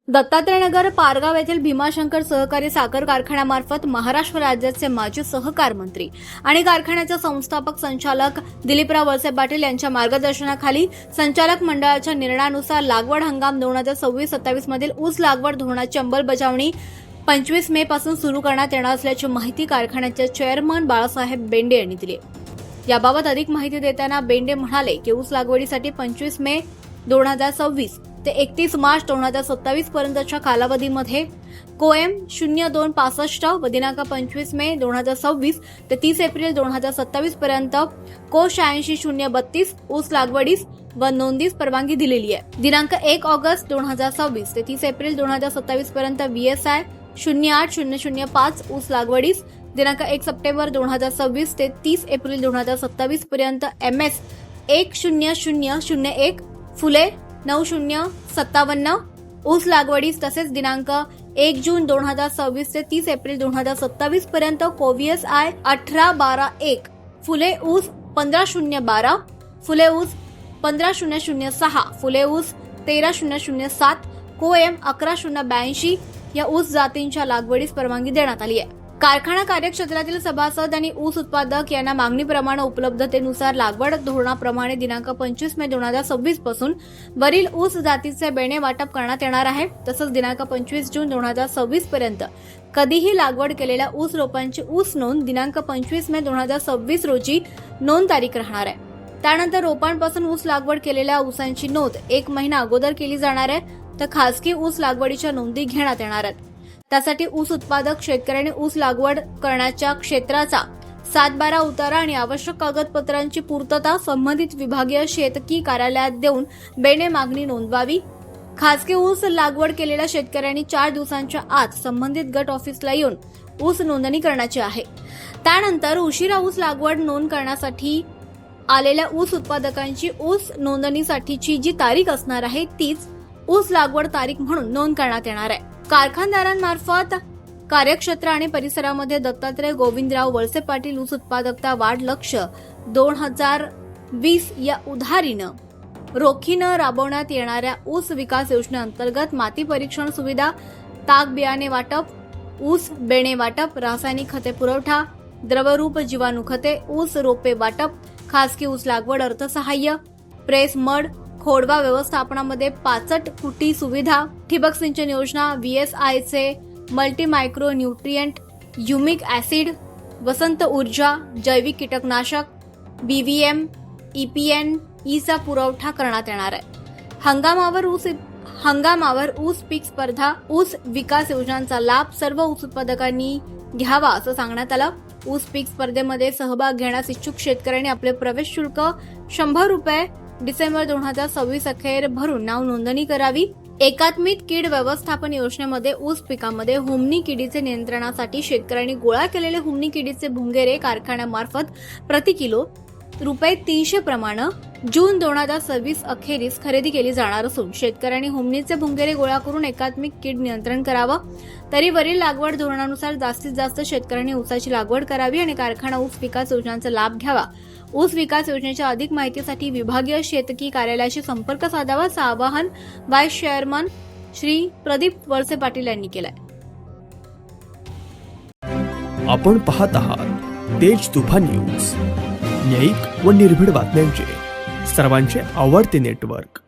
दत्तात्रयनगर पारगाव येथील भीमाशंकर सहकारी साखर कारखान्यामार्फत महाराष्ट्र राज्याचे माजी सहकार मंत्री आणि कारखान्याचे संस्थापक संचालक दिलीपराव वळसे पाटील यांच्या मार्गदर्शनाखाली संचालक मंडळाच्या निर्णयानुसार लागवड हंगाम 2026-27 मधील ऊस लागवड धोरणाची अंमलबजावणी 25 मे पासून सुरू करण्यात येणार असल्याची माहिती कारखान्याचे चेअरमन बाळासाहेब बेंडे यांनी दिली। याबाबत अधिक माहिती देताना बेंडे म्हणाले की ऊस लागवडीसाठी 25 मे 2026 ते 31 मार्च 2027 पर्यंतच्या कालावधीमध्ये कोएम 0265 व दिनांक 25 मे 2026 ते 30 एप्रिल 2027 पर्यंत को 86-032 ऊस लागवडीस व नोंदीस परवानगी दिलेली आहे। दिनांक 1 ऑगस्ट 2026 ते 30 एप्रिल 2027 पर्यंत VSI 08-005 ऊस लागवडीस, दिनांक 1 सप्टेंबर 2026 ते 30 एप्रिल 2027 पर्यंत MS 10001 फुले 9057 ऊस लागवडीस, तसेच दिनांक 1 जून 2026 ते 30 एप्रिल 2027 पर्यंत कोवियस I 18-12-1 फुले ऊस 15-012 फुले ऊस 15-006 फुले ऊस 13-007 कोएम 11-082 या ऊस जातींच्या लागवडीस परवानगी देण्यात आली आहे। कारखाना कार्यक्षेत्रातील सभासद आणि ऊस उत्पादक यांना मागणीप्रमाणे उपलब्धतेनुसार लागवड धोरणाप्रमाणे दिनांक 25 मे 2026 पासून वरील ऊस जातीचे बेणे वाटप करण्यात येणार आहे। तसंच दिनांक 25 जून 2026 पर्यंत कधीही लागवड केलेल्या ऊस रोपांची ऊस नोंद दिनांक 25 मे 2026 रोजी नोंद तारीख राहणार आहे। त्यानंतर रोपांपासून ऊस लागवड केलेल्या ऊसांची नोंद 1 महिना अगोदर केली जाणार आहे, तर खासगी ऊस लागवडीच्या नोंदी घेण्यात येणार आहेत। त्यासाठी ऊस उत्पादक शेतकऱ्यांनी ऊस लागवड करण्याच्या क्षेत्राचा 7/12 उतारा आणि आवश्यक कागदपत्रांची पूर्तता संबंधित विभागीय शेतकी कार्यालयात देऊन बेणे मागणी नोंदवावी। खासगी ऊस लागवड केलेल्या शेतकऱ्यांनी 4 दिवसांच्या आत संबंधित गट ऑफिसला येऊन ऊस नोंदणी करण्याची आहे। त्यानंतर उशिरा ऊस लागवड नोंद करण्यासाठी आलेल्या ऊस उत्पादकांची ऊस नोंदणीसाठीची जी तारीख असणार आहे तीच ऊस लागवड तारीख म्हणून नोंद करण्यात येणार आहे। कारखानदारांमार्फत कार्यक्षेत्र आणि परिसरामध्ये दत्तात्रय गोविंदराव वळसे पाटील ऊस उत्पादकता वाढ लक्ष्य 2020 या उधारीनं रोखीनं राबवण्यात येणाऱ्या ऊस विकास योजनेअंतर्गत माती परीक्षण सुविधा, ताक बियाणे वाटप, ऊस बेणे वाटप, रासायनिक खते पुरवठा, द्रवरूप जीवाणू खते, ऊस रोपे वाटप, खासगी ऊस लागवड अर्थसहाय्य, प्रेस मड, खोडवा व्यवस्थापनामध्ये पाचट कुटी सुविधा, ठिबक सिंचन योजना, VSI चे multi micro nutrient, humic acid, वसंत ऊर्जा, जैविक कीटकनाशक, BVM, EPN चा पुरवठा करण्यात येणार आहे। हंगामावर ऊस पीक स्पर्धा, ऊस विकास योजनांचा लाभ सर्व ऊस उत्पादकांनी घ्यावा असं सांगण्यात आलं। ऊस पीक स्पर्धेमध्ये सहभाग घेण्यास इच्छुक शेतकऱ्यांनी आपले प्रवेश शुल्क 100 रुपये डिसेंबर 2026 अखेर भरून नाव नोंदणी करावी। एकात्मिक कीड व्यवस्थापन योजनेमध्ये ऊस पिकामध्ये हुमणी किडीचे नियंत्रणासाठी शेतकऱ्यांनी गोळा केलेले हुमणी किडीचे भुंगेरे कारखान्यामार्फत प्रति किलो रुपये 300 प्रमाणे जून 2026 अखेरीस खरेदी केली जाणार असून शेतकऱ्यांनी हुमणीचे भुंगेरे गोळा करून एकात्मिक कीड नियंत्रण करावं। तरी वरील लागवड धोरणानुसार जास्तीत जास्त शेतकऱ्यांनी ऊसाची लागवड करावी आणि कारखाना ऊस विकास योजनांचा लाभ घ्यावा। ऊस विकास योजनेच्या अधिक माहितीसाठी विभागीय शेतकी कार्यालयाशी संपर्क साधावा असं आवाहन व्हाईस चेअरमन श्री प्रदीप वळसे पाटील यांनी केलंय। आपण पाहत आहात तेज तुफान न्यूज, न्यायिक व निर्भीड बातम्यांचे सर्वांचे आवडते नेटवर्क।